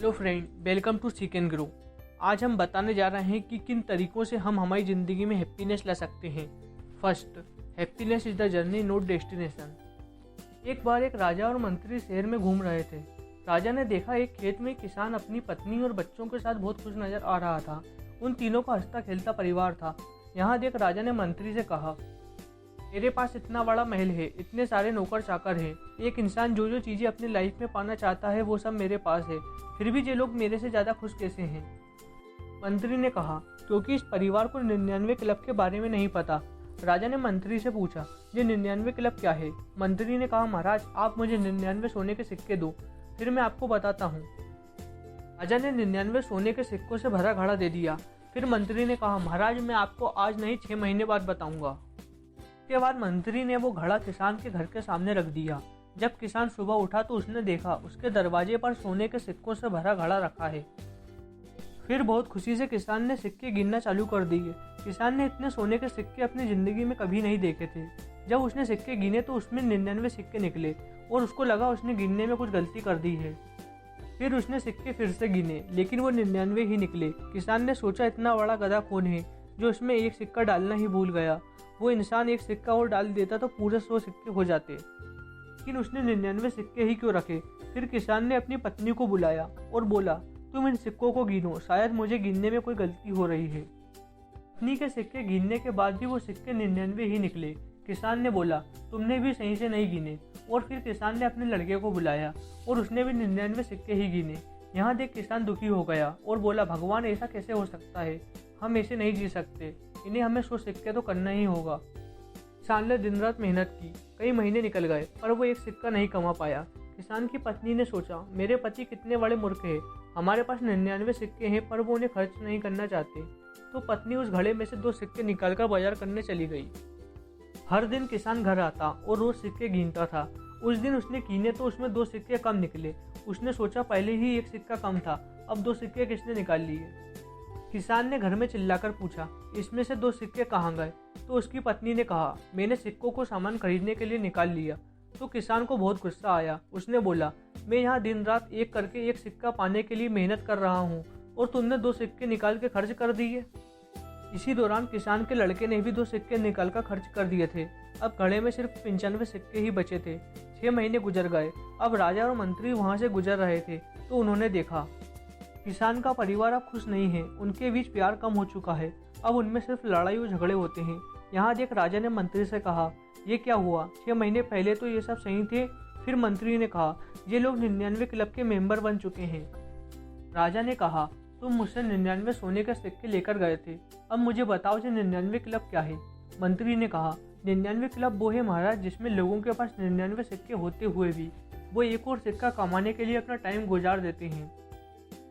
Hello friend, welcome to Seek and Grow. आज हम बताने जा रहे हैं कि किन तरीकों से हम हमारी ज़िंदगी में हैप्पीनेस ला सकते हैं। First, happiness is the journey not destination. एक बार एक राजा और मंत्री शहर में घूम रहे थे। राजा ने देखा एक खेत में किसान अपनी पत्नी और बच्चों के साथ बहुत खुश नजर आ रहा था। उन तीनों का हंसता खेलता परिवार था। यहाँ देख राजा ने मंत्री से कहा, मेरे पास इतना बड़ा महल है, इतने सारे नौकर चाकर हैं, एक इंसान जो जो चीज़ें अपनी लाइफ में पाना चाहता है वो सब मेरे पास है, फिर भी ये लोग मेरे से ज़्यादा खुश कैसे हैं? मंत्री ने कहा, क्योंकि इस परिवार को 99 क्लब के बारे में नहीं पता। राजा ने मंत्री से पूछा, ये 99 क्लब क्या है? मंत्री ने कहा, महाराज आप मुझे 99 सोने के सिक्के दो, फिर मैं आपको बताता हूँ। राजा ने 99 सोने के सिक्कों से भरा घड़ा दे दिया। फिर मंत्री ने कहा, महाराज मैं आपको आज नहीं 6 महीने बाद बताऊंगा। इसके बाद मंत्री ने वो घड़ा किसान के घर के सामने रख दिया। जब किसान सुबह उठा तो उसने देखा उसके दरवाजे पर सोने के सिक्कों से भरा घड़ा रखा है। फिर बहुत खुशी से किसान ने सिक्के गिनना चालू कर दिए। किसान ने इतने सोने के सिक्के अपनी जिंदगी में कभी नहीं देखे थे। जब उसने सिक्के गिने तो उसमें 99 सिक्के निकले और उसको लगा उसने गिनने में कुछ गलती कर दी है। फिर उसने सिक्के फिर से गिने, लेकिन वो 99 ही निकले। किसान ने सोचा, इतना बड़ा गधा कौन है जो इसमें एक सिक्का डालना ही भूल गया। वो इंसान एक सिक्का और डाल देता तो पूरे 100 सिक्के हो जाते, लेकिन उसने 99 सिक्के ही क्यों रखे? फिर किसान ने अपनी पत्नी को बुलाया और बोला, तुम इन सिक्कों को गिनो, शायद मुझे गिनने में कोई गलती हो रही है। पत्नी के सिक्के गिनने के बाद भी वो सिक्के 99 ही निकले। किसान ने बोला, तुमने भी सही से नहीं गिने। और फिर किसान ने अपने लड़के को बुलाया और उसने भी 99 सिक्के ही गिने। यहाँ देख किसान दुखी हो गया और बोला, भगवान ऐसा कैसे हो सकता है? हम ऐसे नहीं जी सकते, इन्हें हमें 100 सिक्के तो करना ही होगा। किसान ने दिन रात मेहनत की, कई महीने निकल गए पर वो एक सिक्का नहीं कमा पाया। किसान की पत्नी ने सोचा, मेरे पति कितने बड़े मूर्ख हैं, हमारे पास 99 सिक्के हैं पर वो उन्हें खर्च नहीं करना चाहते। तो पत्नी उस घड़े में से 2 सिक्के निकालकर बाजार करने चली गई। हर दिन किसान घर आता और रोज सिक्के गिनता था। उस दिन उसने गिने तो उसमें 2 सिक्के कम निकले। उसने सोचा, पहले ही एक सिक्का कम था, अब 2 सिक्के किसने निकाल लिए? किसान ने घर में चिल्लाकर पूछा, इसमें से 2 सिक्के कहाँ गए? तो उसकी पत्नी ने कहा, मैंने सिक्कों को सामान खरीदने के लिए निकाल लिया। तो किसान को बहुत गुस्सा आया। उसने बोला, मैं यहाँ दिन रात एक करके एक सिक्का पाने के लिए मेहनत कर रहा हूँ और तुमने 2 सिक्के निकाल के खर्च कर दिए। इसी दौरान किसान के लड़के ने भी 2 सिक्के निकाल कर खर्च कर दिए थे। अब घड़े में सिर्फ 95 सिक्के ही बचे थे। 6 महीने गुजर गए। अब राजा और मंत्री वहाँ से गुजर रहे थे तो उन्होंने देखा किसान का परिवार अब खुश नहीं है, उनके बीच प्यार कम हो चुका है, अब उनमें सिर्फ लड़ाई और झगड़े होते हैं। यहाँ देख राजा ने मंत्री से कहा, ये क्या हुआ? 6 महीने पहले तो ये सब सही थे। फिर मंत्री ने कहा, ये लोग 99 क्लब के मेंबर बन चुके हैं। राजा ने कहा, तुम मुझसे 99 सोने के सिक्के लेकर गए थे, अब मुझे बताओ ये 99 क्लब क्या है? मंत्री ने कहा, 99 क्लब वो है महाराज जिसमें लोगों के पास 99 सिक्के होते हुए भी वो एक और सिक्का कमाने के लिए अपना टाइम गुजार देते हैं।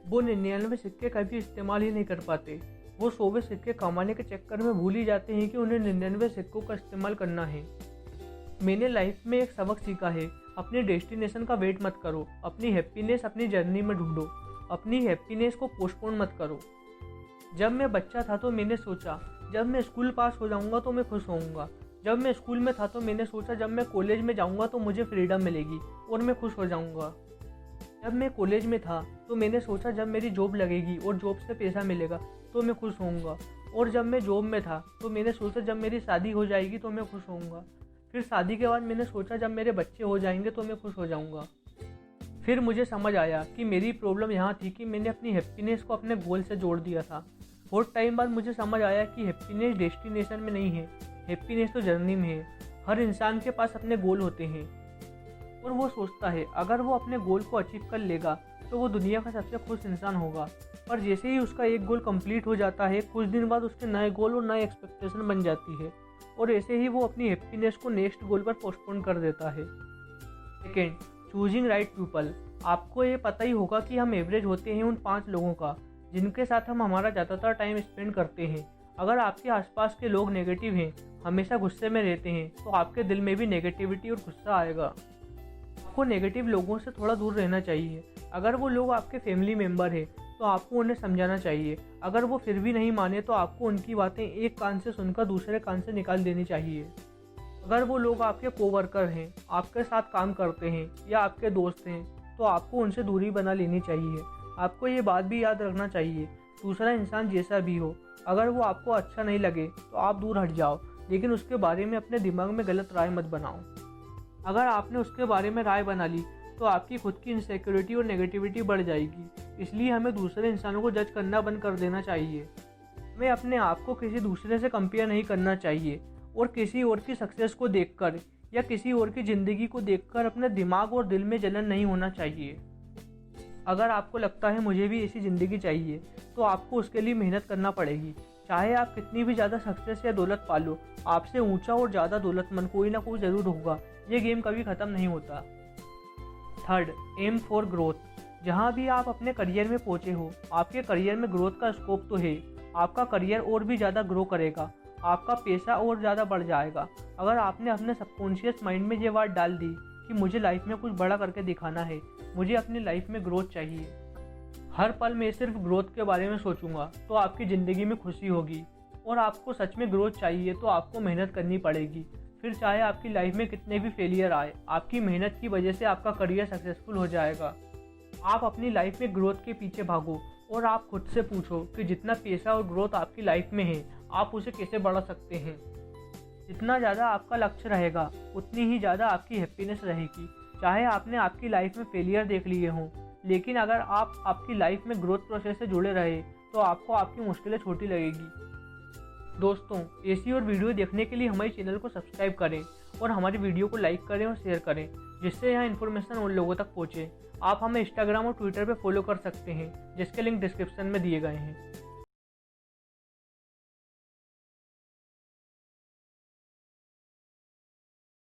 वो 99 सिक्के कभी इस्तेमाल ही नहीं कर पाते। वो 100वें सिक्के कमाने के चक्कर में भूल ही जाते हैं कि उन्हें 99 सिक्कों का इस्तेमाल करना है। मैंने लाइफ में एक सबक सीखा है, अपने डेस्टिनेशन का वेट मत करो, अपनी हैप्पीनेस अपनी जर्नी में ढूंढो, अपनी हैप्पीनेस को पोस्टपोन मत करो। जब मैं बच्चा था तो मैंने सोचा, जब मैं स्कूल पास हो जाऊंगा तो मैं खुश होऊंगा। जब मैं स्कूल में था तो मैंने सोचा, जब मैं कॉलेज में जाऊंगा तो मुझे फ्रीडम मिलेगी और मैं खुश हो जाऊंगा। जब मैं कॉलेज में था तो मैंने सोचा, जब मेरी जॉब लगेगी और जॉब से पैसा मिलेगा तो मैं खुश होऊंगा। और जब मैं जॉब में था तो मैंने सोचा, जब मेरी शादी हो जाएगी तो मैं खुश होऊंगा। फिर शादी के बाद मैंने सोचा, जब मेरे बच्चे हो जाएंगे तो मैं खुश हो जाऊंगा। फिर मुझे समझ आया कि मेरी प्रॉब्लम यहाँ थी कि मैंने अपनी हैप्पीनेस को अपने गोल से जोड़ दिया था। बहुत टाइम बाद मुझे समझ आया कि हैप्पीनेस डेस्टिनेशन में नहीं है, हैप्पीनेस तो जर्नी में है। हर इंसान के पास अपने गोल होते हैं और वो सोचता है अगर वो अपने गोल को अचीव कर लेगा तो वो दुनिया का सबसे खुश इंसान होगा। पर जैसे ही उसका एक गोल कंप्लीट हो जाता है, कुछ दिन बाद उसके नए गोल और नए एक्सपेक्टेशन बन जाती है और ऐसे ही वो अपनी हैप्पीनेस को नेक्स्ट गोल पर पोस्टपोन कर देता है। Second, choosing right people. आपको ये पता ही होगा कि हम एवरेज होते हैं उन 5 लोगों का जिनके साथ हम हमारा ज़्यादातर टाइम स्पेंड करते हैं। अगर आपके आसपास के लोग नेगेटिव हैं, हमेशा गुस्से में रहते हैं, तो आपके दिल में भी नेगेटिविटी और गुस्सा आएगा। आपको नेगेटिव लोगों से थोड़ा दूर रहना चाहिए। अगर वो लोग आपके फैमिली मेम्बर हैं तो आपको उन्हें समझाना चाहिए। अगर वो फिर भी नहीं माने तो आपको उनकी बातें एक कान से सुनकर दूसरे कान से निकाल देनी चाहिए। अगर वो लोग आपके कोवर्कर हैं, आपके साथ काम करते हैं या आपके दोस्त हैं तो आपको उनसे दूरी बना लेनी चाहिए। आपको ये बात भी याद रखना चाहिए, दूसरा इंसान जैसा भी हो, अगर वो आपको अच्छा नहीं लगे तो आप दूर हट जाओ, लेकिन उसके बारे में अपने दिमाग में गलत राय मत बनाओ। अगर आपने उसके बारे में राय बना ली तो आपकी खुद की इनसिक्योरिटी और नेगेटिविटी बढ़ जाएगी। इसलिए हमें दूसरे इंसानों को जज करना बंद कर देना चाहिए। हमें अपने आप को किसी दूसरे से कंपेयर नहीं करना चाहिए और किसी और की सक्सेस को देखकर या किसी और की ज़िंदगी को देखकर अपने दिमाग और दिल में जलन नहीं होना चाहिए। अगर आपको लगता है मुझे भी ऐसी ज़िंदगी चाहिए तो आपको उसके लिए मेहनत करना पड़ेगी। चाहे आप कितनी भी ज़्यादा सक्सेस या दौलत पालो, आपसे ऊंचा और ज़्यादा दौलतमंद कोई ना कोई ज़रूर होगा। ये गेम कभी ख़त्म नहीं होता। Third, M for growth. जहाँ भी आप अपने करियर में पहुँचे हो, आपके करियर में ग्रोथ का स्कोप तो है। आपका करियर और भी ज़्यादा ग्रो करेगा, आपका पैसा और ज़्यादा बढ़ जाएगा। अगर आपने अपने सबकॉन्शियस माइंड में ये बात डाल दी कि मुझे लाइफ में कुछ बड़ा करके दिखाना है, मुझे अपनी लाइफ में ग्रोथ चाहिए, हर पल मैं सिर्फ ग्रोथ के बारे में सोचूंगा, तो आपकी ज़िंदगी में खुशी होगी। और आपको सच में ग्रोथ चाहिए तो आपको मेहनत करनी पड़ेगी। फिर चाहे आपकी लाइफ में कितने भी फेलियर आए, आपकी मेहनत की वजह से आपका करियर सक्सेसफुल हो जाएगा। आप अपनी लाइफ में ग्रोथ के पीछे भागो और आप खुद से पूछो कि जितना पैसा और ग्रोथ आपकी लाइफ में है, आप उसे कैसे बढ़ा सकते हैं। जितना ज़्यादा आपका लक्ष्य रहेगा, उतनी ही ज़्यादा आपकी हैप्पीनेस रहेगी। चाहे आपने आपकी लाइफ में फेलियर देख लिए हों, लेकिन अगर आप आपकी लाइफ में ग्रोथ प्रोसेस से जुड़े रहे तो आपको आपकी मुश्किलें छोटी लगेगी। दोस्तों, ऐसी और वीडियो देखने के लिए हमारे चैनल को सब्सक्राइब करें और हमारी वीडियो को लाइक करें और शेयर करें, जिससे यह इन्फॉर्मेशन उन लोगों तक पहुँचे। आप हमें इंस्टाग्राम और ट्विटर पर फॉलो कर सकते हैं, जिसके लिंक डिस्क्रिप्शन में दिए गए हैं।